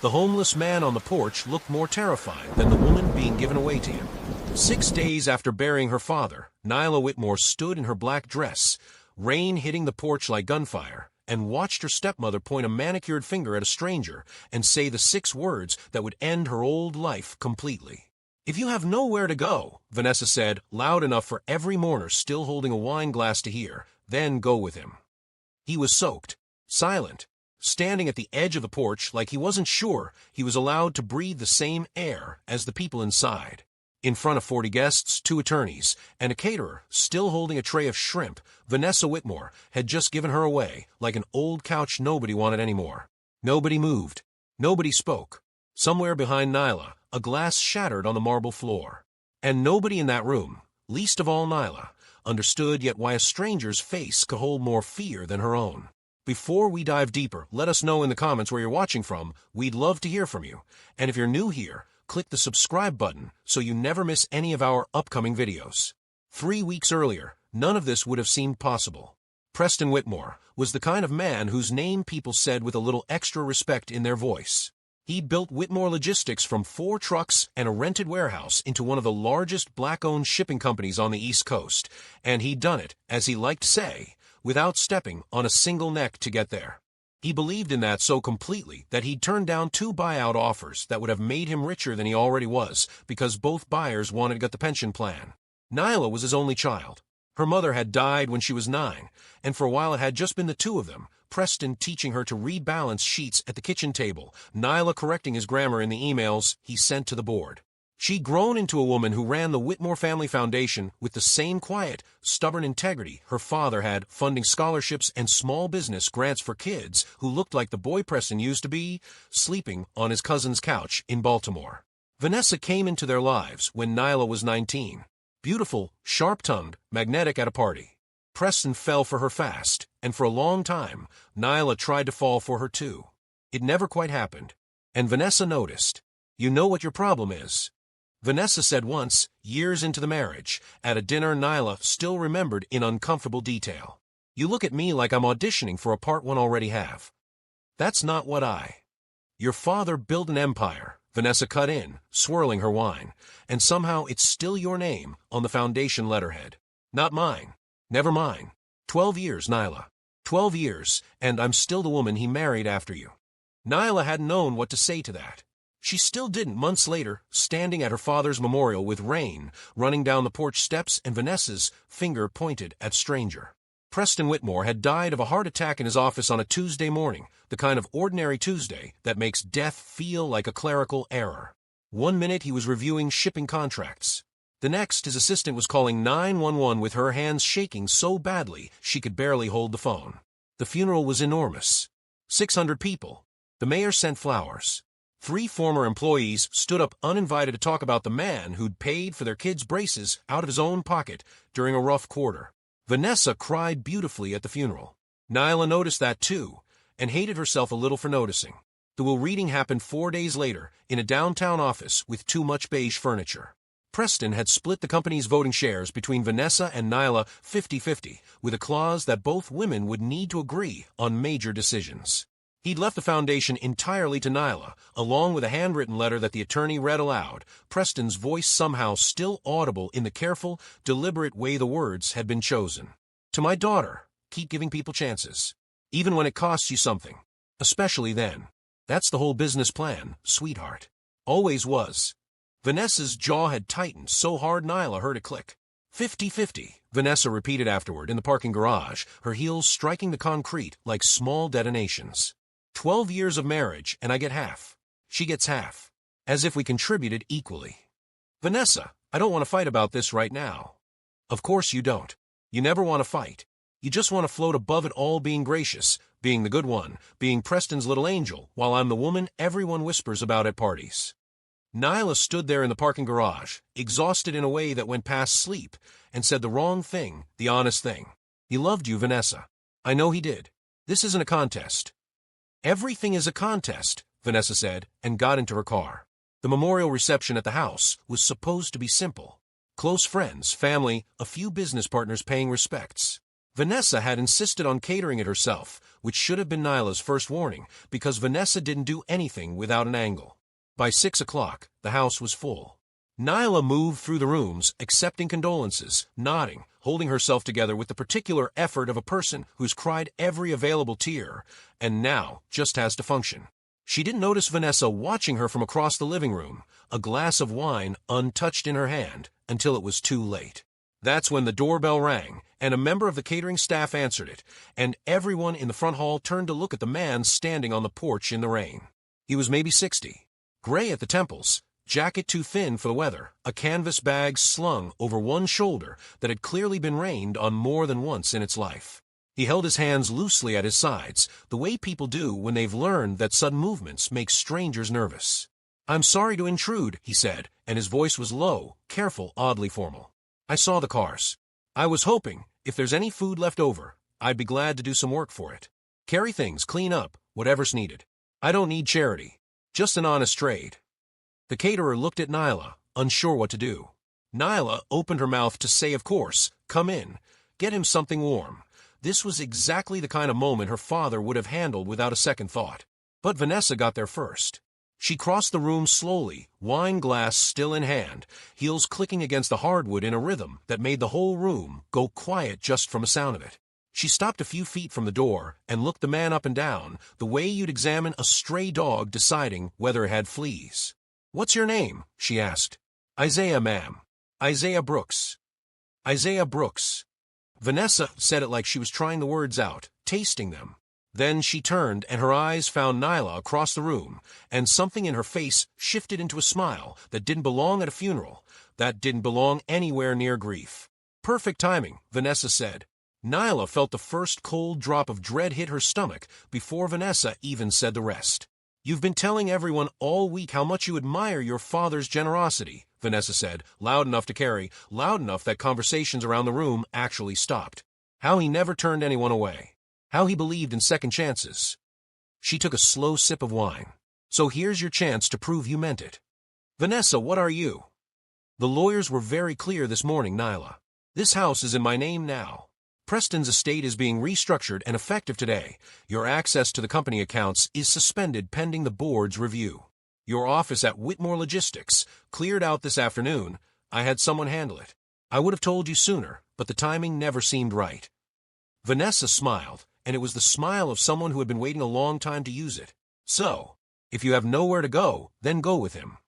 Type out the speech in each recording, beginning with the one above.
The homeless man on the porch looked more terrified than the woman being given away to him. 6 days after burying her father, Nyla Whitmore stood in her black dress, rain hitting the porch like gunfire, and watched her stepmother point a manicured finger at a stranger and say the 6 words that would end her old life completely. "If you have nowhere to go," Vanessa said, loud enough for every mourner still holding a wine glass to hear, "then go with him." He was soaked, silent, standing at the edge of the porch like he wasn't sure he was allowed to breathe the same air as the people inside. In front of 40 guests, 2 attorneys, and a caterer still holding a tray of shrimp, Vanessa Whitmore had just given her away like an old couch nobody wanted anymore. Nobody moved. Nobody spoke. Somewhere behind Nyla, a glass shattered on the marble floor. And nobody in that room, least of all Nyla, understood yet why a stranger's face could hold more fear than her own. Before we dive deeper, let us know in the comments where you're watching from. We'd love to hear from you. And if you're new here, click the subscribe button so you never miss any of our upcoming videos. 3 weeks earlier, none of this would have seemed possible. Preston Whitmore was the kind of man whose name people said with a little extra respect in their voice. He'd built Whitmore Logistics from 4 trucks and a rented warehouse into one of the largest black-owned shipping companies on the East Coast, and he'd done it, as he liked to say, without stepping on a single neck to get there. He believed in that so completely that he'd turned down 2 buyout offers that would have made him richer than he already was because both buyers wanted to get the pension plan. Nyla was his only child. Her mother had died when she was 9, and for a while it had just been the 2 of them, Preston teaching her to rebalance sheets at the kitchen table, Nyla correcting his grammar in the emails he sent to the board. She'd grown into a woman who ran the Whitmore Family Foundation with the same quiet, stubborn integrity her father had, funding scholarships and small business grants for kids who looked like the boy Preston used to be, sleeping on his cousin's couch in Baltimore. Vanessa came into their lives when Nyla was 19. Beautiful, sharp-tongued, magnetic at a party. Preston fell for her fast, and for a long time, Nyla tried to fall for her too. It never quite happened. And Vanessa noticed. "You know what your problem is," Vanessa said once, years into the marriage, at a dinner Nyla still remembered in uncomfortable detail. "You look at me like I'm auditioning for a part one already have. That's not what Your father built an empire," Vanessa cut in, swirling her wine, "and somehow it's still your name on the foundation letterhead. Not mine. Never mine. 12 years, Nyla. 12 years, and I'm still the woman he married after you." Nyla hadn't known what to say to that. She still didn't months later, standing at her father's memorial with rain running down the porch steps and Vanessa's finger pointed at stranger. Preston Whitmore had died of a heart attack in his office on a Tuesday morning, the kind of ordinary Tuesday that makes death feel like a clerical error. 1 minute he was reviewing shipping contracts. The next, his assistant was calling 911 with her hands shaking so badly she could barely hold the phone. The funeral was enormous. 600 people. The mayor sent flowers. 3 former employees stood up uninvited to talk about the man who'd paid for their kids' braces out of his own pocket during a rough quarter. Vanessa cried beautifully at the funeral. Nyla noticed that too, and hated herself a little for noticing. The will reading happened 4 days later in a downtown office with too much beige furniture. Preston had split the company's voting shares between Vanessa and Nyla 50-50, with a clause that both women would need to agree on major decisions. He'd left the foundation entirely to Nyla, along with a handwritten letter that the attorney read aloud, Preston's voice somehow still audible in the careful, deliberate way the words had been chosen. "To my daughter, keep giving people chances, even when it costs you something, especially then. That's the whole business plan, sweetheart. Always was." Vanessa's jaw had tightened so hard Nyla heard it click. 50-50, Vanessa repeated afterward in the parking garage, her heels striking the concrete like small detonations. 12 years of marriage, and I get half. She gets half. As if we contributed equally. "Vanessa, I don't want to fight about this right now." "Of course you don't. You never want to fight. You just want to float above it all, being gracious, being the good one, being Preston's little angel, while I'm the woman everyone whispers about at parties." Nyla stood there in the parking garage, exhausted in a way that went past sleep, and said the wrong thing, the honest thing. "He loved you, Vanessa. I know he did. This isn't a contest." "Everything is a contest," Vanessa said, and got into her car. The memorial reception at the house was supposed to be simple. Close friends, family, a few business partners paying respects. Vanessa had insisted on catering it herself, which should have been Nyla's first warning, because Vanessa didn't do anything without an angle. By 6 o'clock, the house was full. Nyla moved through the rooms, accepting condolences, nodding, holding herself together with the particular effort of a person who's cried every available tear, and now just has to function. She didn't notice Vanessa watching her from across the living room, a glass of wine untouched in her hand, until it was too late. That's when the doorbell rang, and a member of the catering staff answered it, and everyone in the front hall turned to look at the man standing on the porch in the rain. He was maybe 60, gray at the temples, jacket too thin for the weather, a canvas bag slung over one shoulder that had clearly been rained on more than once in its life. He held his hands loosely at his sides, the way people do when they've learned that sudden movements make strangers nervous. "I'm sorry to intrude," he said, and his voice was low, careful, oddly formal. "I saw the cars. I was hoping, if there's any food left over, I'd be glad to do some work for it. Carry things, clean up, whatever's needed. I don't need charity. Just an honest trade." The caterer looked at Nyla, unsure what to do. Nyla opened her mouth to say, of course, "Come in. Get him something warm." This was exactly the kind of moment her father would have handled without a second thought. But Vanessa got there first. She crossed the room slowly, wine glass still in hand, heels clicking against the hardwood in a rhythm that made the whole room go quiet just from the sound of it. She stopped a few feet from the door and looked the man up and down, the way you'd examine a stray dog deciding whether it had fleas. "What's your name?" she asked. "Isaiah, ma'am. Isaiah Brooks." "Isaiah Brooks." Vanessa said it like she was trying the words out, tasting them. Then she turned and her eyes found Nyla across the room, and something in her face shifted into a smile that didn't belong at a funeral, that didn't belong anywhere near grief. "Perfect timing," Vanessa said. Nyla felt the first cold drop of dread hit her stomach before Vanessa even said the rest. "You've been telling everyone all week how much you admire your father's generosity," Vanessa said, loud enough to carry, loud enough that conversations around the room actually stopped. "How he never turned anyone away. How he believed in second chances." She took a slow sip of wine. "So here's your chance to prove you meant it." "Vanessa, what are you?" "The lawyers were very clear this morning, Nyla. This house is in my name now. Preston's estate is being restructured and effective today. Your access to the company accounts is suspended pending the board's review. Your office at Whitmore Logistics cleared out this afternoon. I had someone handle it. I would have told you sooner, but the timing never seemed right." Vanessa smiled, and it was the smile of someone who had been waiting a long time to use it. "So, if you have nowhere to go, then go with him."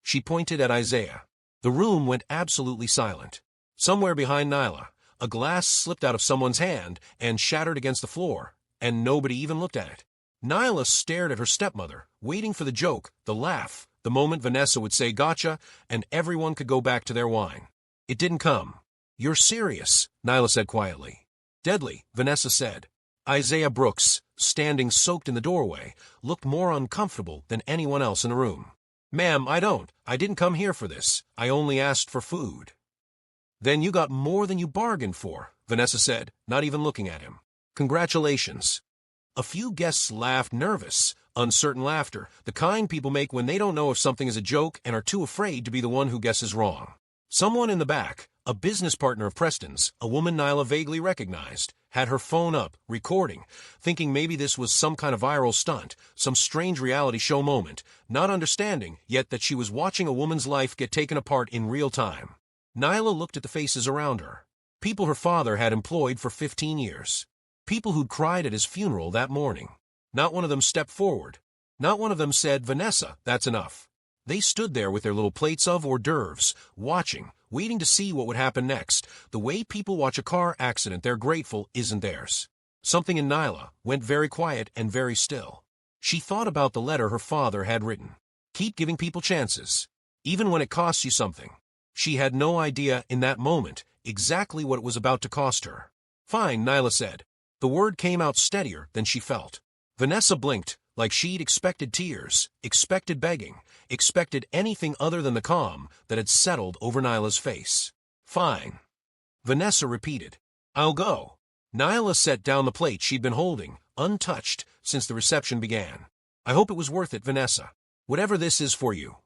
She pointed at Isaiah. The room went absolutely silent. Somewhere behind Nyla, a glass slipped out of someone's hand and shattered against the floor, and nobody even looked at it. Nyla stared at her stepmother, waiting for the joke, the laugh, the moment Vanessa would say gotcha, and everyone could go back to their wine. It didn't come. "You're serious," Nyla said quietly. "Deadly," Vanessa said. Isaiah Brooks, standing soaked in the doorway, looked more uncomfortable than anyone else in the room. "Ma'am, I didn't come here for this. I only asked for food." "Then you got more than you bargained for," Vanessa said, not even looking at him. "Congratulations." A few guests laughed, nervous, uncertain laughter, the kind people make when they don't know if something is a joke and are too afraid to be the one who guesses wrong. Someone in the back, a business partner of Preston's, a woman Nyla vaguely recognized, had her phone up, recording, thinking maybe this was some kind of viral stunt, some strange reality show moment, not understanding yet that she was watching a woman's life get taken apart in real time. Nyla looked at the faces around her. People her father had employed for 15 years. People who'd cried at his funeral that morning. Not one of them stepped forward. Not one of them said, "Vanessa, that's enough." They stood there with their little plates of hors d'oeuvres, watching, waiting to see what would happen next. The way people watch a car accident they're grateful isn't theirs. Something in Nyla went very quiet and very still. She thought about the letter her father had written. Keep giving people chances, even when it costs you something. She had no idea in that moment exactly what it was about to cost her. "Fine," Nyla said. The word came out steadier than she felt. Vanessa blinked, like she'd expected tears, expected begging, expected anything other than the calm that had settled over Nyla's face. "Fine." Vanessa repeated. "I'll go." Nyla set down the plate she'd been holding, untouched, since the reception began. "I hope it was worth it, Vanessa. Whatever this is for you."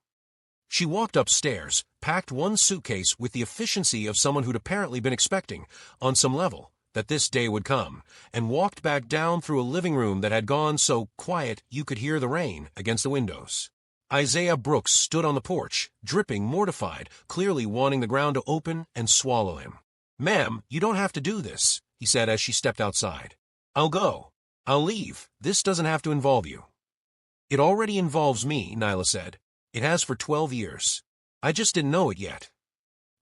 She walked upstairs, packed one suitcase with the efficiency of someone who'd apparently been expecting, on some level, that this day would come, and walked back down through a living room that had gone so quiet you could hear the rain against the windows. Isaiah Brooks stood on the porch, dripping, mortified, clearly wanting the ground to open and swallow him. "Ma'am, you don't have to do this," he said as she stepped outside. "I'll go. I'll leave. This doesn't have to involve you." "It already involves me," Nyla said. "It has for 12 years. I just didn't know it yet."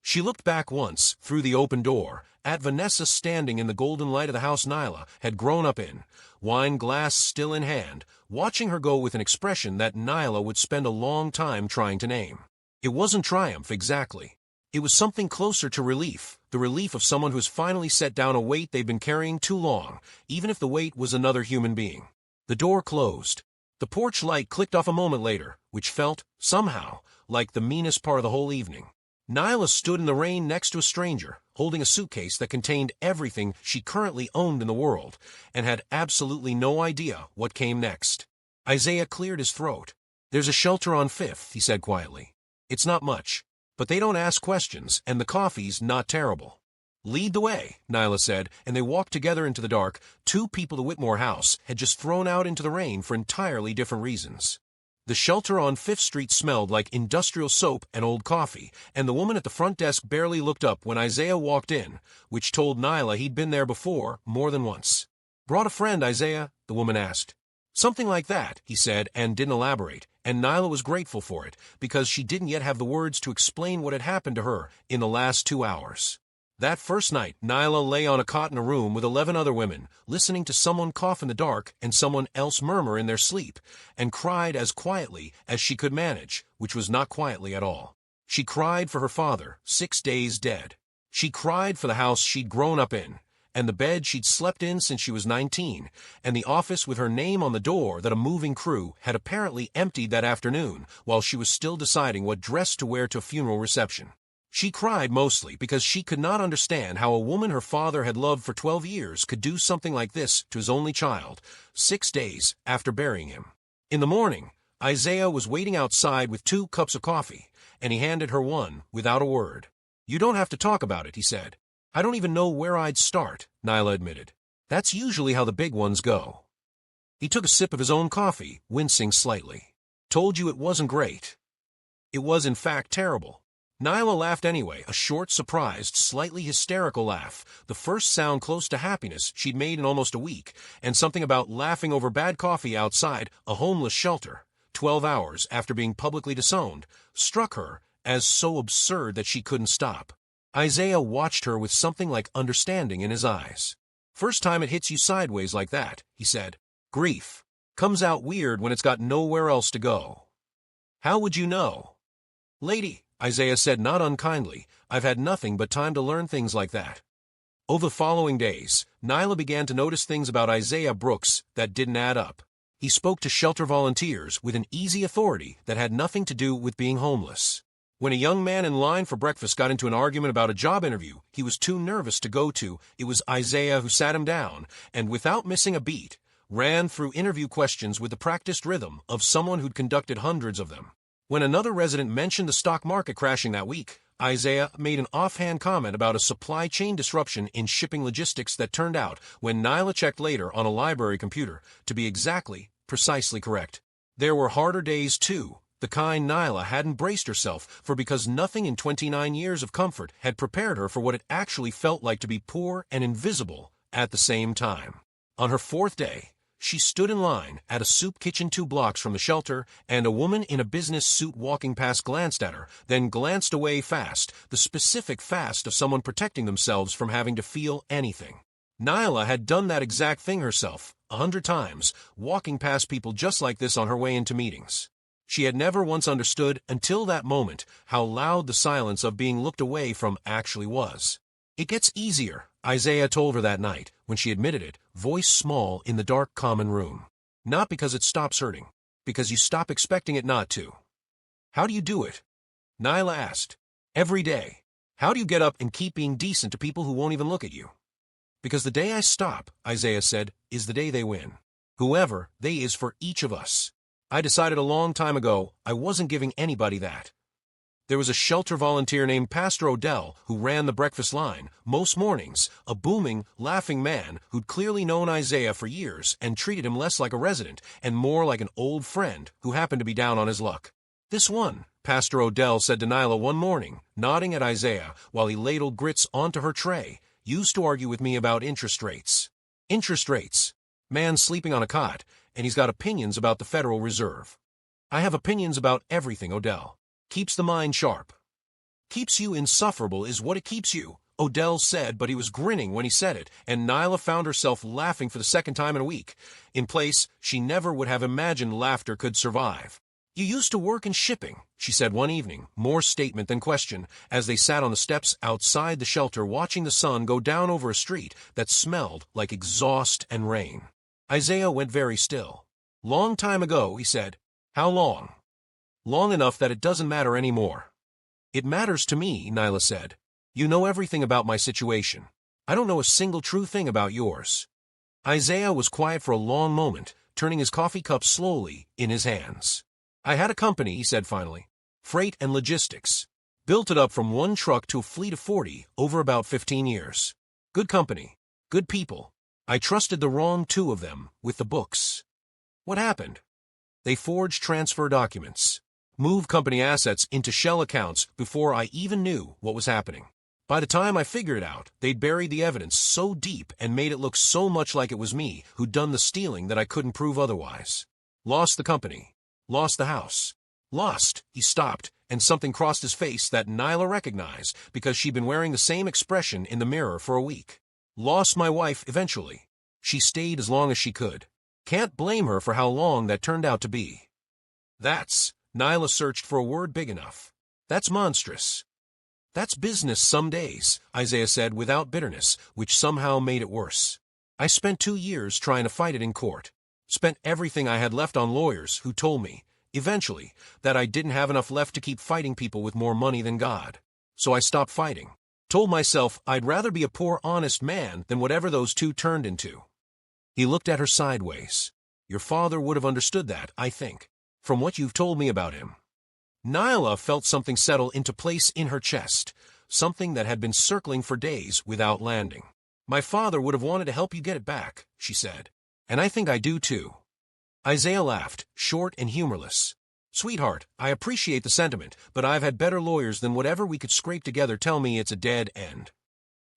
She looked back once, through the open door, at Vanessa standing in the golden light of the house Nyla had grown up in, wine glass still in hand, watching her go with an expression that Nyla would spend a long time trying to name. It wasn't triumph, exactly. It was something closer to relief, the relief of someone who's finally set down a weight they've been carrying too long, even if the weight was another human being. The door closed. The porch light clicked off a moment later, which felt, somehow, like the meanest part of the whole evening. Nyla stood in the rain next to a stranger, holding a suitcase that contained everything she currently owned in the world, and had absolutely no idea what came next. Isaiah cleared his throat. "There's a shelter on 5th, he said quietly. "It's not much, but they don't ask questions, and the coffee's not terrible." "Lead the way," Nyla said, and they walked together into the dark. Two people the Whitmore house had just thrown out into the rain for entirely different reasons. The shelter on 5th Street smelled like industrial soap and old coffee, and the woman at the front desk barely looked up when Isaiah walked in, which told Nyla he'd been there before, more than once. "Brought a friend, Isaiah?" the woman asked. "Something like that," he said, and didn't elaborate, and Nyla was grateful for it, because she didn't yet have the words to explain what had happened to her in the last 2 hours. That first night, Nyla lay on a cot in a room with 11 other women, listening to someone cough in the dark and someone else murmur in their sleep, and cried as quietly as she could manage, which was not quietly at all. She cried for her father, 6 days dead. She cried for the house she'd grown up in, and the bed she'd slept in since she was 19, and the office with her name on the door that a moving crew had apparently emptied that afternoon while she was still deciding what dress to wear to a funeral reception. She cried mostly because she could not understand how a woman her father had loved for 12 years could do something like this to his only child, 6 days after burying him. In the morning, Isaiah was waiting outside with 2 cups of coffee, and he handed her one without a word. "You don't have to talk about it," he said. "I don't even know where I'd start," Nyla admitted. "That's usually how the big ones go." He took a sip of his own coffee, wincing slightly. "Told you it wasn't great." "It was in fact terrible." Nyla laughed anyway, a short, surprised, slightly hysterical laugh, the first sound close to happiness she'd made in almost a week, and something about laughing over bad coffee outside a homeless shelter, 12 hours after being publicly disowned, struck her as so absurd that she couldn't stop. Isaiah watched her with something like understanding in his eyes. "First time it hits you sideways like that," he said. "Grief. Comes out weird when it's got nowhere else to go." "How would you know?" "Lady," Isaiah said not unkindly, "I've had nothing but time to learn things like that." Over the following days, Nyla began to notice things about Isaiah Brooks that didn't add up. He spoke to shelter volunteers with an easy authority that had nothing to do with being homeless. When a young man in line for breakfast got into an argument about a job interview he was too nervous to go to, it was Isaiah who sat him down, and without missing a beat, ran through interview questions with the practiced rhythm of someone who'd conducted hundreds of them. When another resident mentioned the stock market crashing that week, Isaiah made an offhand comment about a supply chain disruption in shipping logistics that turned out, when Nyla checked later on a library computer, to be precisely correct. There were harder days, too, the kind Nyla hadn't braced herself for because nothing in 29 years of comfort had prepared her for what it actually felt like to be poor and invisible at the same time. On her 4th day, she stood in line at a soup kitchen 2 blocks from the shelter, and a woman in a business suit walking past glanced at her, then glanced away fast, the specific fast of someone protecting themselves from having to feel anything. Nyla had done that exact thing herself, 100 times, walking past people just like this on her way into meetings. She had never once understood, until that moment, how loud the silence of being looked away from actually was. "It gets easier," Isaiah told her that night, when she admitted it, voice small in the dark common room. "Not because it stops hurting, because you stop expecting it not to." "How do you do it?" Nyla asked. "Every day. How do you get up and keep being decent to people who won't even look at you?" "Because the day I stop," Isaiah said, "is the day they win. Whoever they is for each of us. I decided a long time ago I wasn't giving anybody that." There was a shelter volunteer named Pastor Odell who ran the breakfast line, most mornings, a booming, laughing man who'd clearly known Isaiah for years and treated him less like a resident and more like an old friend who happened to be down on his luck. "This one," Pastor Odell said to Nyla one morning, nodding at Isaiah while he ladled grits onto her tray, "used to argue with me about interest rates." Interest rates. Man sleeping on a cot, and he's got opinions about the Federal Reserve. "I have opinions about everything, Odell. Keeps the mind sharp." "Keeps you insufferable is what it keeps you," Odell said, but he was grinning when he said it, and Nyla found herself laughing for the second time in a week, in place she never would have imagined laughter could survive. "You used to work in shipping," she said one evening, more statement than question, as they sat on the steps outside the shelter watching the sun go down over a street that smelled like exhaust and rain. Isaiah went very still. "Long time ago," he said. "How long?" "Long enough that it doesn't matter anymore." "It matters to me," Nyla said. "You know everything about my situation. I don't know a single true thing about yours." Isaiah was quiet for a long moment, turning his coffee cup slowly in his hands. "I had a company," he said finally. "Freight and logistics. Built it up from one truck to a fleet of 40 over about 15 years. Good company. Good people. I trusted the wrong two of them with the books." "What happened?" "They forged transfer documents. Moved company assets into shell accounts before I even knew what was happening. By the time I figured it out, they'd buried the evidence so deep and made it look so much like it was me who'd done the stealing that I couldn't prove otherwise. Lost the company. Lost the house. Lost." He stopped, and something crossed his face that Nyla recognized because she'd been wearing the same expression in the mirror for a week. "Lost my wife eventually. She stayed as long as she could. Can't blame her for how long that turned out to be." Nyla searched for a word big enough. "That's monstrous." "That's business some days," Isaiah said without bitterness, which somehow made it worse. "I spent 2 years trying to fight it in court. Spent everything I had left on lawyers who told me, eventually, that I didn't have enough left to keep fighting people with more money than God. So I stopped fighting. Told myself I'd rather be a poor honest man than whatever those two turned into." He looked at her sideways. "Your father would have understood that, I think, from what you've told me about him." Nyla felt something settle into place in her chest, something that had been circling for days without landing. "My father would have wanted to help you get it back," she said. "And I think I do too." Isaiah laughed, short and humorless. "Sweetheart, I appreciate the sentiment, but I've had better lawyers than whatever we could scrape together tell me it's a dead end."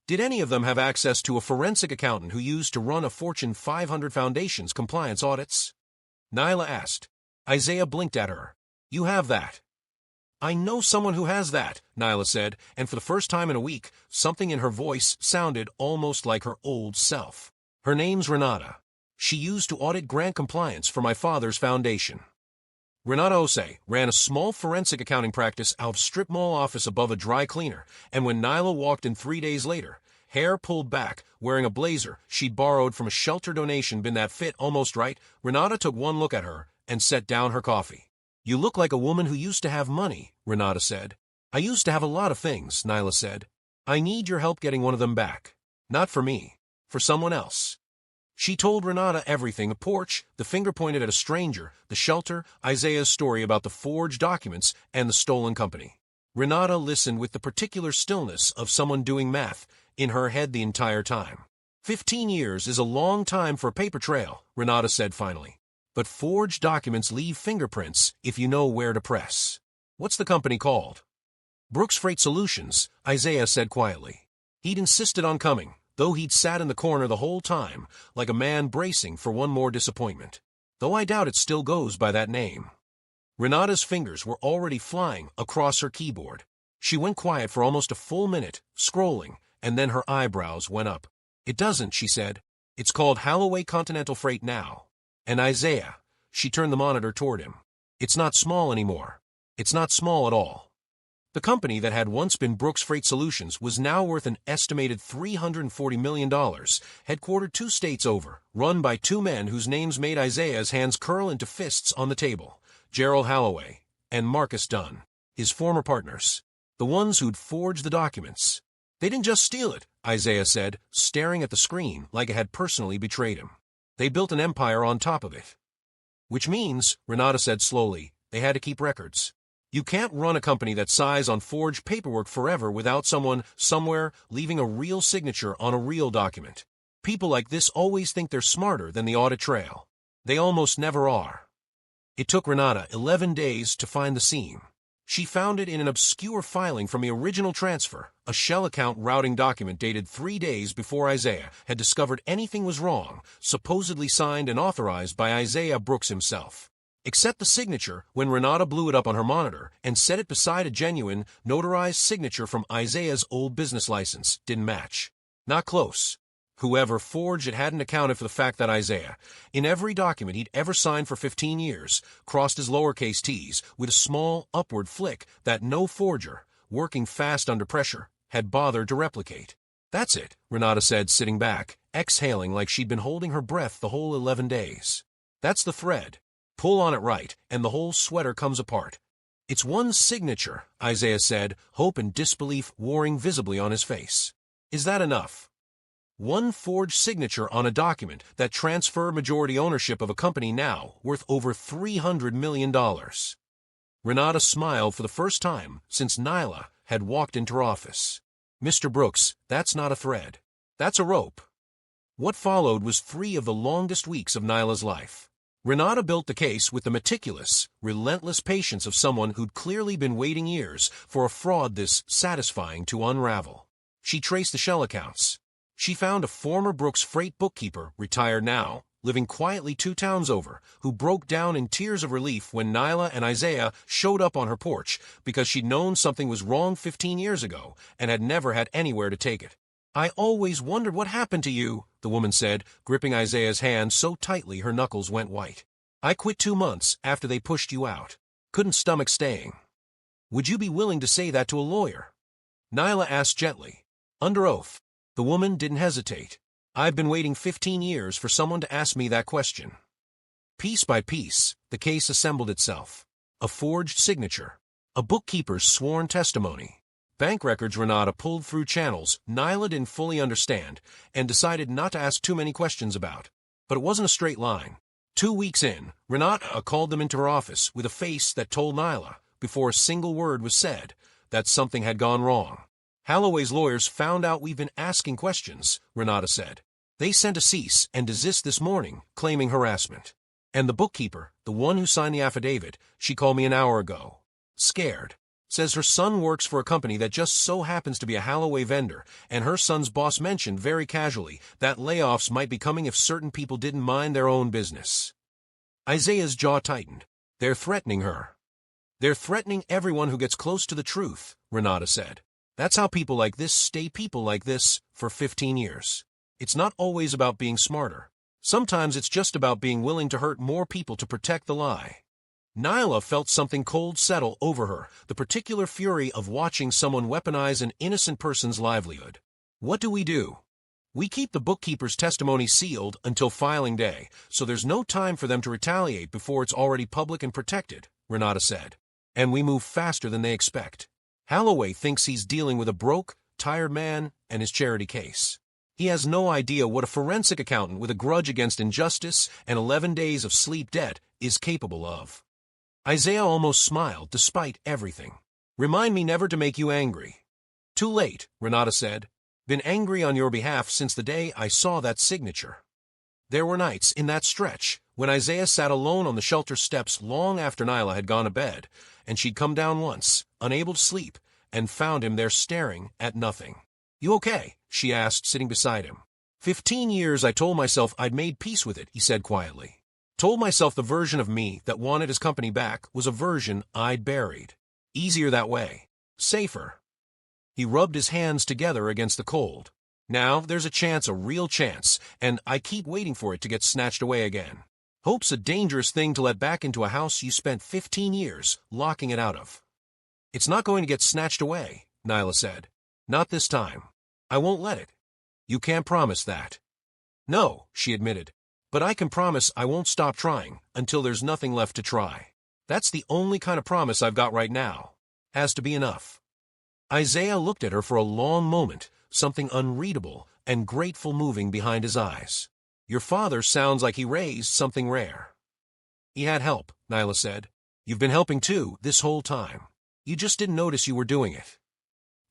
"Did any of them have access to a forensic accountant who used to run a Fortune 500 foundation's compliance audits?" Nyla asked. Isaiah blinked at her. "You have that." "I know someone who has that," Nyla said, and for the first time in a week, something in her voice sounded almost like her old self. "Her name's Renata. She used to audit grant compliance for my father's foundation." Renata Osei ran a small forensic accounting practice out of strip mall office above a dry cleaner, and when Nyla walked in 3 days later, hair pulled back, wearing a blazer she'd borrowed from a shelter donation bin that fit almost right, Renata took one look at her and set down her coffee. "You look like a woman who used to have money," Renata said. "I used to have a lot of things," Nyla said. "I need your help getting one of them back. Not for me. For someone else." She told Renata everything: the porch, the finger pointed at a stranger, the shelter, Isaiah's story about the forged documents, and the stolen company. Renata listened with the particular stillness of someone doing math in her head the entire time. 15 years is a long time for a paper trail," Renata said finally. "But forged documents leave fingerprints if you know where to press." "What's the company called?" "Brooks Freight Solutions," Isaiah said quietly. He'd insisted on coming, though he'd sat in the corner the whole time, like a man bracing for one more disappointment. "Though I doubt it still goes by that name." Renata's fingers were already flying across her keyboard. She went quiet for almost a full minute, scrolling, and then her eyebrows went up. "It doesn't," she said. "It's called Holloway Continental Freight now. And Isaiah," she turned the monitor toward him, "it's not small anymore. It's not small at all." The company that had once been Brooks Freight Solutions was now worth an estimated $340 million, headquartered 2 states over, run by 2 men whose names made Isaiah's hands curl into fists on the table: Gerald Holloway and Marcus Dunn, his former partners, the ones who'd forged the documents. "They didn't just steal it," Isaiah said, staring at the screen like it had personally betrayed him. "They built an empire on top of it." "Which means," Renata said slowly, "they had to keep records." You can't run a company that size on forged paperwork forever without someone, somewhere, leaving a real signature on a real document. People like this always think they're smarter than the audit trail. They almost never are. It took Renata 11 days to find the seam. She found it in an obscure filing from the original transfer, a shell account routing document dated 3 days before Isaiah had discovered anything was wrong, supposedly signed and authorized by Isaiah Brooks himself. Except the signature when Renata blew it up on her monitor and set it beside a genuine, notarized signature from Isaiah's old business license didn't match. Not close. Whoever forged it hadn't accounted for the fact that Isaiah, in every document he'd ever signed for 15 years, crossed his lowercase t's with a small upward flick that no forger, working fast under pressure, had bothered to replicate. That's it, Renata said, sitting back, exhaling like she'd been holding her breath the whole 11 days. That's the thread. Pull on it right, and the whole sweater comes apart. It's one signature, Isaiah said, hope and disbelief warring visibly on his face. Is that enough? One forged signature on a document that transferred majority ownership of a company now worth over $300 million. Renata smiled for the first time since Nyla had walked into her office. Mr. Brooks, that's not a thread. That's a rope. What followed was 3 of the longest weeks of Nyla's life. Renata built the case with the meticulous, relentless patience of someone who'd clearly been waiting years for a fraud this satisfying to unravel. She traced the shell accounts. She found a former Brooks freight bookkeeper, retired now, living quietly 2 towns over, who broke down in tears of relief when Nyla and Isaiah showed up on her porch because she'd known something was wrong 15 years ago and had never had anywhere to take it. I always wondered what happened to you, the woman said, gripping Isaiah's hand so tightly her knuckles went white. I quit 2 months after they pushed you out. Couldn't stomach staying. Would you be willing to say that to a lawyer? Nyla asked gently. Under oath. The woman didn't hesitate. I've been waiting 15 years for someone to ask me that question. Piece by piece, the case assembled itself. A forged signature. A bookkeeper's sworn testimony. Bank records Renata pulled through channels Nyla didn't fully understand and decided not to ask too many questions about. But it wasn't a straight line. 2 weeks in, Renata called them into her office with a face that told Nyla, before a single word was said, that something had gone wrong. Holloway's lawyers found out we've been asking questions, Renata said. They sent a cease and desist this morning, claiming harassment. And the bookkeeper, the one who signed the affidavit, she called me an hour ago. Scared. Says her son works for a company that just so happens to be a Holloway vendor, and her son's boss mentioned very casually that layoffs might be coming if certain people didn't mind their own business. Isaiah's jaw tightened. They're threatening her. They're threatening everyone who gets close to the truth, Renata said. That's how people like this stay people like this for 15 years. It's not always about being smarter. Sometimes it's just about being willing to hurt more people to protect the lie. Nyla felt something cold settle over her, the particular fury of watching someone weaponize an innocent person's livelihood. What do? We keep the bookkeeper's testimony sealed until filing day, so there's no time for them to retaliate before it's already public and protected, Renata said. And we move faster than they expect. Holloway thinks he's dealing with a broke, tired man and his charity case. He has no idea what a forensic accountant with a grudge against injustice and 11 days of sleep debt is capable of. Isaiah almost smiled despite everything. Remind me never to make you angry. Too late, Renata said. Been angry on your behalf since the day I saw that signature. There were nights in that stretch when Isaiah sat alone on the shelter steps long after Nyla had gone to bed, and she'd come down once, unable to sleep, and found him there staring at nothing. You okay? She asked, sitting beside him. 15 years I told myself I'd made peace with it, he said quietly. Told myself the version of me that wanted his company back was a version I'd buried. Easier that way. Safer. He rubbed his hands together against the cold. Now there's a real chance, and I keep waiting for it to get snatched away again. Hope's a dangerous thing to let back into a house you spent 15 years locking it out of. It's not going to get snatched away, Nyla said. Not this time. I won't let it. You can't promise that. No, she admitted. But I can promise I won't stop trying until there's nothing left to try. That's the only kind of promise I've got right now. Has to be enough. Isaiah looked at her for a long moment, something unreadable and grateful moving behind his eyes. Your father sounds like he raised something rare. He had help, Nyla said. You've been helping too, this whole time. You just didn't notice you were doing it.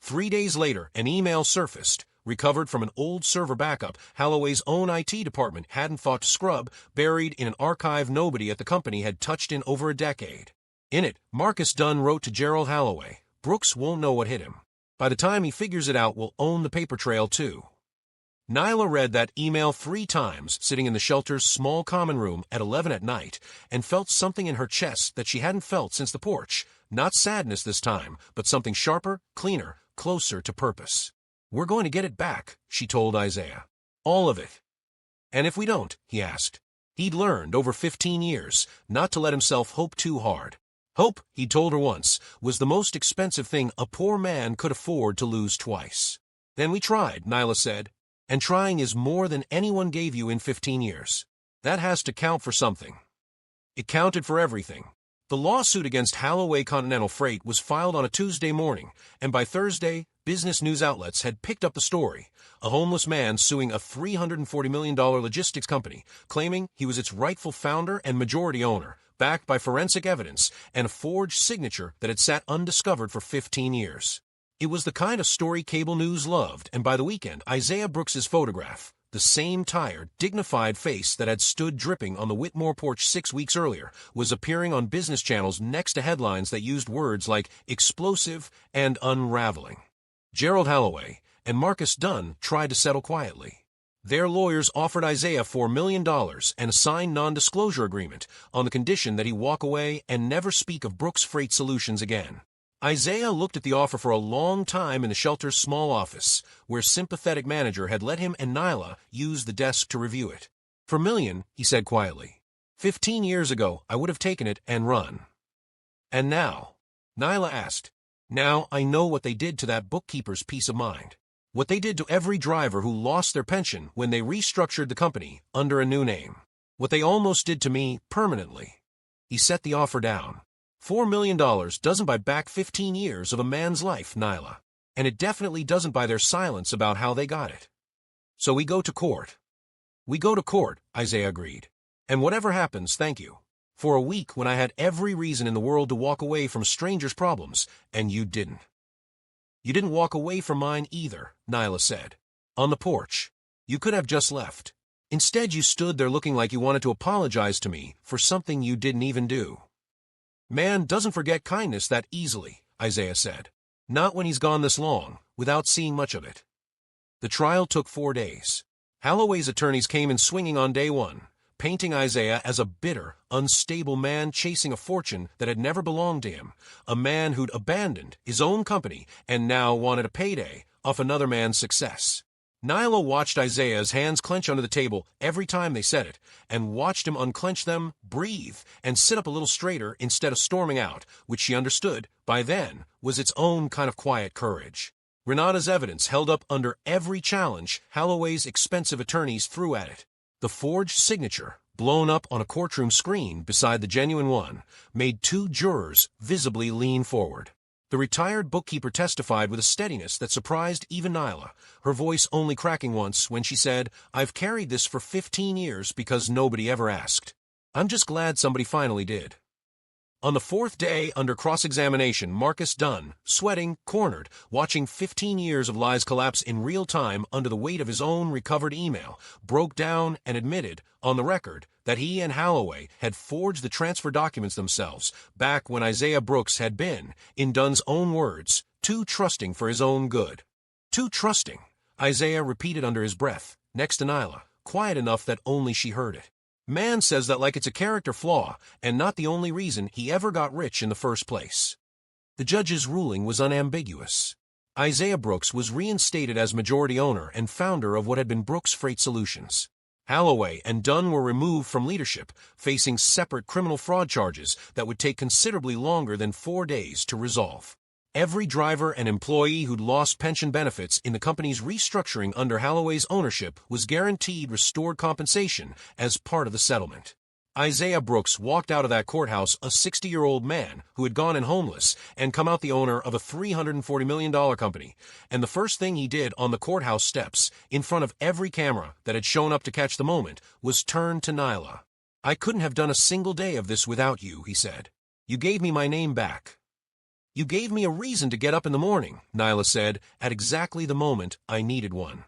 3 days later, an email surfaced, recovered from an old server backup Holloway's own IT department hadn't thought to scrub, buried in an archive nobody at the company had touched in over a decade. In it, Marcus Dunn wrote to Gerald Holloway, "Brooks won't know what hit him. By the time he figures it out, we'll own the paper trail too." Nyla read that email 3 times, sitting in the shelter's small common room at 11 at night, and felt something in her chest that she hadn't felt since the porch. Not sadness this time, but something sharper, cleaner, closer to purpose. "We're going to get it back," she told Isaiah. "All of it." "And if we don't?" he asked. He'd learned over 15 years not to let himself hope too hard. Hope, he'd told her once, was the most expensive thing a poor man could afford to lose twice. "Then we tried," Nyla said. "And trying is more than anyone gave you in 15 years. That has to count for something." It counted for everything. The lawsuit against Holloway Continental Freight was filed on a Tuesday morning, and by Thursday, business news outlets had picked up the story. A homeless man suing a $340 million logistics company, claiming he was its rightful founder and majority owner, backed by forensic evidence and a forged signature that had sat undiscovered for 15 years. It was the kind of story cable news loved, and by the weekend, Isaiah Brooks's photograph, the same tired, dignified face that had stood dripping on the Whitmore porch 6 weeks earlier, was appearing on business channels next to headlines that used words like explosive and unraveling. Gerald Holloway and Marcus Dunn tried to settle quietly. Their lawyers offered Isaiah $4 million and a signed non-disclosure agreement on the condition that he walk away and never speak of Brooks Freight Solutions again. Isaiah looked at the offer for a long time in the shelter's small office, where sympathetic manager had let him and Nyla use the desk to review it. "For $1 million," he said quietly. 15 years ago, I would have taken it and run." "And now?" Nyla asked. "Now I know what they did to that bookkeeper's peace of mind. What they did to every driver who lost their pension when they restructured the company under a new name. What they almost did to me permanently." He set the offer down. $4 million doesn't buy back 15 years of a man's life, Nyla. And it definitely doesn't buy their silence about how they got it. "So we go to court." "We go to court," Isaiah agreed. "And whatever happens, thank you. For a week when I had every reason in the world to walk away from strangers' problems, and you didn't." "You didn't walk away from mine either," Nyla said. "On the porch. You could have just left. Instead, you stood there looking like you wanted to apologize to me for something you didn't even do." "Man doesn't forget kindness that easily," Isaiah said. "Not when he's gone this long, without seeing much of it." The trial took 4 days. Holloway's attorneys came in swinging on day 1, painting Isaiah as a bitter, unstable man chasing a fortune that had never belonged to him, a man who'd abandoned his own company and now wanted a payday off another man's success. Nyla watched Isaiah's hands clench under the table every time they said it, and watched him unclench them, breathe, and sit up a little straighter instead of storming out, which she understood, by then, was its own kind of quiet courage. Renata's evidence held up under every challenge Holloway's expensive attorneys threw at it. The forged signature, blown up on a courtroom screen beside the genuine one, made 2 jurors visibly lean forward. The retired bookkeeper testified with a steadiness that surprised even Nyla, her voice only cracking once when she said, "I've carried this for 15 years because nobody ever asked. I'm just glad somebody finally did." On the 4th day, under cross-examination, Marcus Dunn, sweating, cornered, watching 15 years of lies collapse in real time under the weight of his own recovered email, broke down and admitted, on the record, that he and Holloway had forged the transfer documents themselves, back when Isaiah Brooks had been, in Dunn's own words, too trusting for his own good. "Too trusting," Isaiah repeated under his breath, next to Nyla, quiet enough that only she heard it. "Man says that like it's a character flaw, and not the only reason he ever got rich in the first place." The judge's ruling was unambiguous. Isaiah Brooks was reinstated as majority owner and founder of what had been Brooks Freight Solutions. Holloway and Dunn were removed from leadership, facing separate criminal fraud charges that would take considerably longer than 4 days to resolve. Every driver and employee who'd lost pension benefits in the company's restructuring under Holloway's ownership was guaranteed restored compensation as part of the settlement. Isaiah Brooks walked out of that courthouse a 60-year-old man who had gone in homeless and come out the owner of a $340 million company, and the first thing he did on the courthouse steps, in front of every camera that had shown up to catch the moment, was turn to Nyla. "I couldn't have done a single day of this without you," he said. You gave me my name back. You gave me a reason to get up in the morning, Nyla said, at exactly the moment I needed one.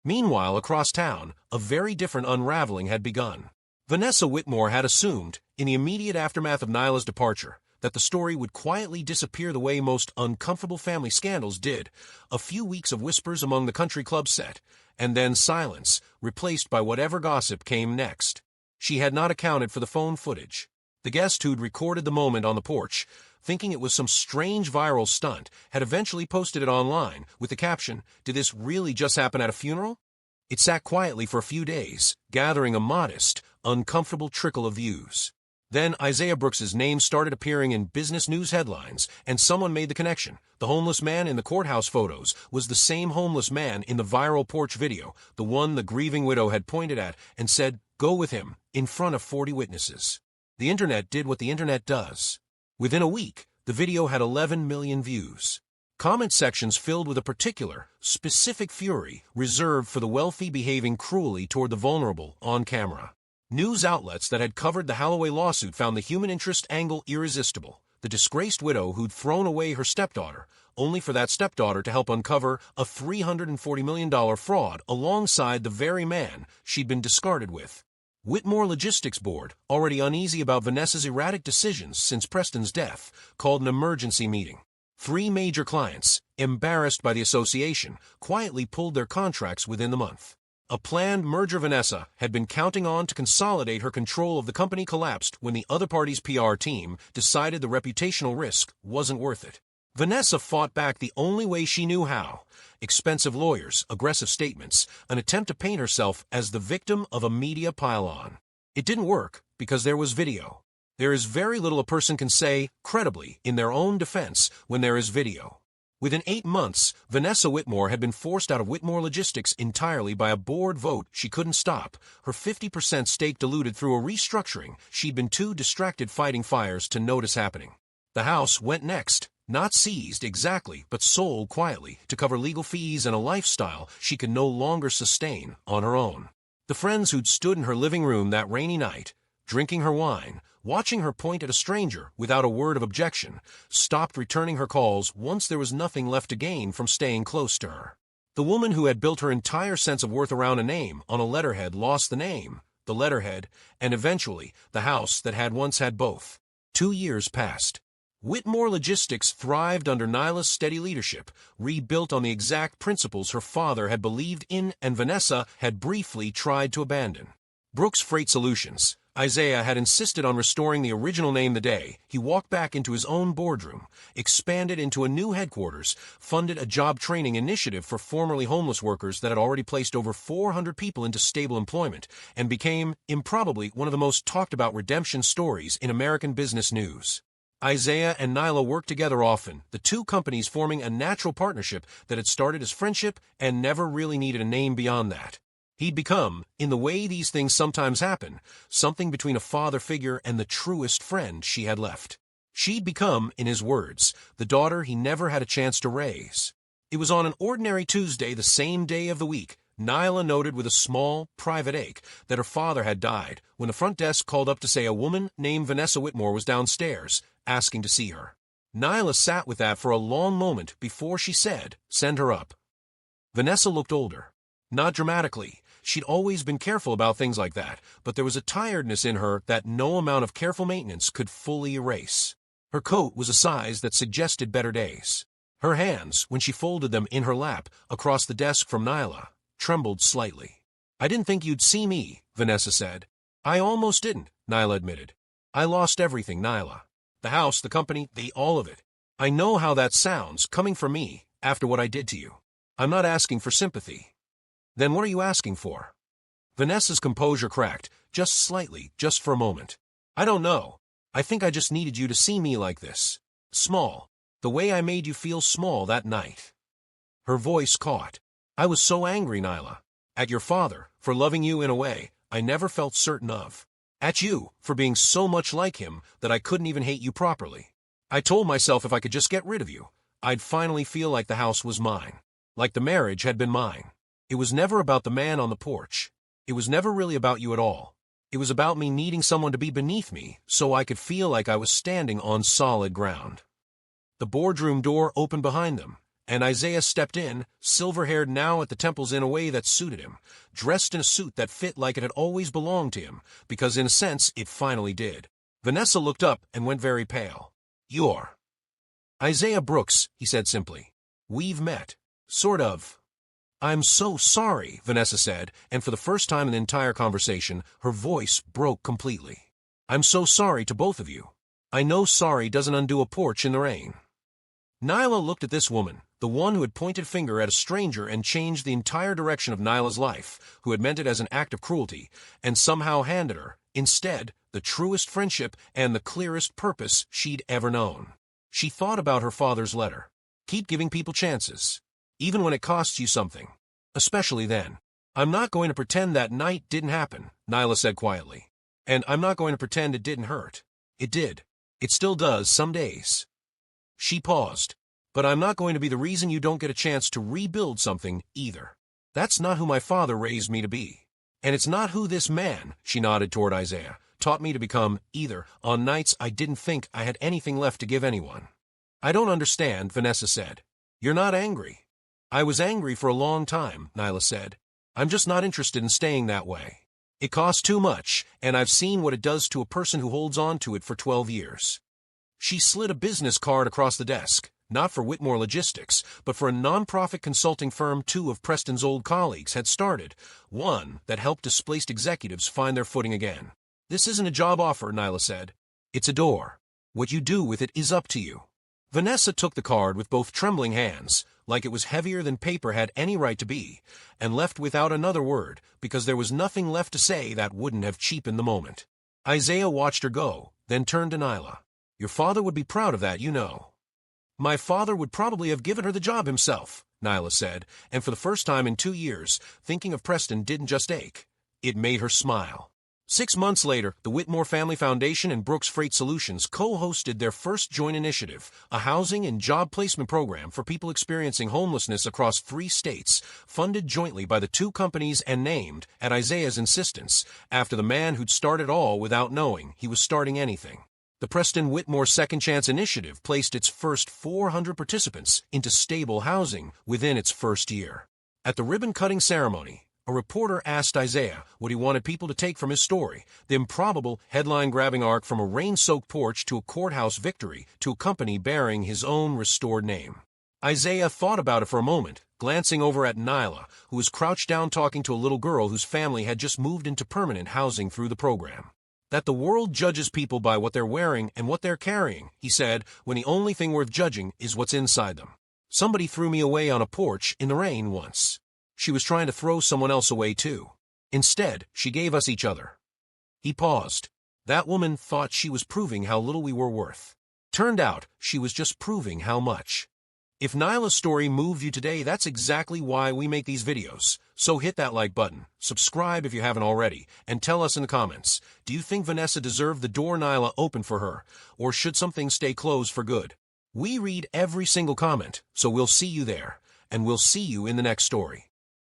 Meanwhile, across town, a very different unraveling had begun. Vanessa Whitmore had assumed, in the immediate aftermath of Nyla's departure, that the story would quietly disappear the way most uncomfortable family scandals did. A few weeks of whispers among the country club set, and then silence, replaced by whatever gossip came next. She had not accounted for the phone footage. The guest who'd recorded the moment on the porch, thinking it was some strange viral stunt, had eventually posted it online with the caption, "Did this really just happen at a funeral?" It sat quietly for a few days, gathering a modest, uncomfortable trickle of views. Then Isaiah Brooks's name started appearing in business news headlines, and someone made the connection. The homeless man in the courthouse photos was the same homeless man in the viral Porch video, the one the grieving widow had pointed at and said, "Go with him," in front of 40 witnesses. The internet did what the internet does. Within a week, the video had 11 million views. Comment sections filled with a particular, specific fury reserved for the wealthy behaving cruelly toward the vulnerable on camera. News outlets that had covered the Holloway lawsuit found the human interest angle irresistible. The disgraced widow who'd thrown away her stepdaughter, only for that stepdaughter to help uncover a $340 million fraud alongside the very man she'd been discarded with. Whitmore Logistics Board, already uneasy about Vanessa's erratic decisions since Preston's death, called an emergency meeting. 3 major clients, embarrassed by the association, quietly pulled their contracts within the month. A planned merger Vanessa had been counting on to consolidate her control of the company collapsed when the other party's PR team decided the reputational risk wasn't worth it. Vanessa fought back the only way she knew how. Expensive lawyers, aggressive statements, an attempt to paint herself as the victim of a media pile-on. It didn't work because there was video. There is very little a person can say, credibly, in their own defense when there is video. Within 8 months, Vanessa Whitmore had been forced out of Whitmore Logistics entirely by a board vote she couldn't stop, her 50% stake diluted through a restructuring she'd been too distracted fighting fires to notice happening. The house went next, not seized exactly, but sold quietly to cover legal fees and a lifestyle she could no longer sustain on her own. The friends who'd stood in her living room that rainy night, drinking her wine, watching her point at a stranger without a word of objection, stopped returning her calls once there was nothing left to gain from staying close to her. The woman who had built her entire sense of worth around a name on a letterhead lost the name, the letterhead, and eventually the house that had once had both. 2 years passed. Whitmore Logistics thrived under Nyla's steady leadership, rebuilt on the exact principles her father had believed in and Vanessa had briefly tried to abandon. Brooks Freight Solutions. Isaiah had insisted on restoring the original name the day he walked back into his own boardroom, expanded into a new headquarters, funded a job training initiative for formerly homeless workers that had already placed over 400 people into stable employment, and became, improbably, one of the most talked about redemption stories in American business news. Isaiah and Nyla worked together often, the two companies forming a natural partnership that had started as friendship and never really needed a name beyond that. He'd become, in the way these things sometimes happen, something between a father figure and the truest friend she had left. She'd become, in his words, the daughter he never had a chance to raise. It was on an ordinary Tuesday, the same day of the week, Nyla noted with a small, private ache that her father had died when the front desk called up to say a woman named Vanessa Whitmore was downstairs, asking to see her. Nyla sat with that for a long moment before she said, "Send her up." Vanessa looked older. Not dramatically. She'd always been careful about things like that, but there was a tiredness in her that no amount of careful maintenance could fully erase. Her coat was a size that suggested better days. Her hands, when she folded them in her lap across the desk from Nyla, trembled slightly. "I didn't think you'd see me," Vanessa said. "I almost didn't," Nyla admitted. "I lost everything, Nyla. The house, the company, all of it. I know how that sounds, coming from me, after what I did to you. I'm not asking for sympathy." "Then what are you asking for?" Vanessa's composure cracked, just slightly, just for a moment. "I don't know. I think I just needed you to see me like this. Small. The way I made you feel small that night." Her voice caught. "I was so angry, Nyla. At your father, for loving you in a way I never felt certain of. At you, for being so much like him that I couldn't even hate you properly. I told myself if I could just get rid of you, I'd finally feel like the house was mine. Like the marriage had been mine. It was never about the man on the porch. It was never really about you at all. It was about me needing someone to be beneath me so I could feel like I was standing on solid ground. The boardroom door opened behind them, and Isaiah stepped in, silver-haired now at the temples in a way that suited him, dressed in a suit that fit like it had always belonged to him, because in a sense it finally did. Vanessa looked up and went very pale. "You're Isaiah Brooks," he said simply. "We've met. Sort of." "I'm so sorry," Vanessa said, and for the first time in the entire conversation, her voice broke completely. "I'm so sorry to both of you. I know sorry doesn't undo a porch in the rain." Nyla looked at this woman, the one who had pointed finger at a stranger and changed the entire direction of Nyla's life, who had meant it as an act of cruelty, and somehow handed her, instead, the truest friendship and the clearest purpose she'd ever known. She thought about her father's letter. Keep giving people chances, even when it costs you something. Especially then. "I'm not going to pretend that night didn't happen," Nyla said quietly. "And I'm not going to pretend it didn't hurt. It did. It still does some days." She paused. "But I'm not going to be the reason you don't get a chance to rebuild something, either. That's not who my father raised me to be. And it's not who this man," she nodded toward Isaiah, "taught me to become, either, on nights I didn't think I had anything left to give anyone." "I don't understand," Vanessa said. "You're not angry." "I was angry for a long time," Nyla said. "I'm just not interested in staying that way. It costs too much, and I've seen what it does to a person who holds on to it for 12 years. She slid a business card across the desk, not for Whitmore Logistics, but for a non-profit consulting firm two of Preston's old colleagues had started, one that helped displaced executives find their footing again. "This isn't a job offer," Nyla said. "It's a door. What you do with it is up to you." Vanessa took the card with both trembling hands, like it was heavier than paper had any right to be, and left without another word, because there was nothing left to say that wouldn't have cheapened the moment. Isaiah watched her go, then turned to Nyla. "Your father would be proud of that, you know." "My father would probably have given her the job himself," Nyla said, and for the first time in 2 years, thinking of Preston didn't just ache. It made her smile. 6 months later, the Whitmore Family Foundation and Brooks Freight Solutions co-hosted their first joint initiative, a housing and job placement program for people experiencing homelessness across 3 states, funded jointly by the 2 companies and named, at Isaiah's insistence, after the man who'd started all without knowing he was starting anything. The Preston Whitmore Second Chance Initiative placed its first 400 participants into stable housing within its first year. At the ribbon-cutting ceremony, a reporter asked Isaiah what he wanted people to take from his story, the improbable, headline-grabbing arc from a rain-soaked porch to a courthouse victory to a company bearing his own restored name. Isaiah thought about it for a moment, glancing over at Nyla, who was crouched down talking to a little girl whose family had just moved into permanent housing through the program. "That the world judges people by what they're wearing and what they're carrying," he said, "when the only thing worth judging is what's inside them. Somebody threw me away on a porch in the rain once. She was trying to throw someone else away too. Instead, she gave us each other." He paused. "That woman thought she was proving how little we were worth. Turned out, she was just proving how much." If Nyla's story moved you today, that's exactly why we make these videos. So hit that like button, subscribe if you haven't already, and tell us in the comments, do you think Vanessa deserved the door Nyla opened for her, or should something stay closed for good? We read every single comment, so we'll see you there, and we'll see you in the next story.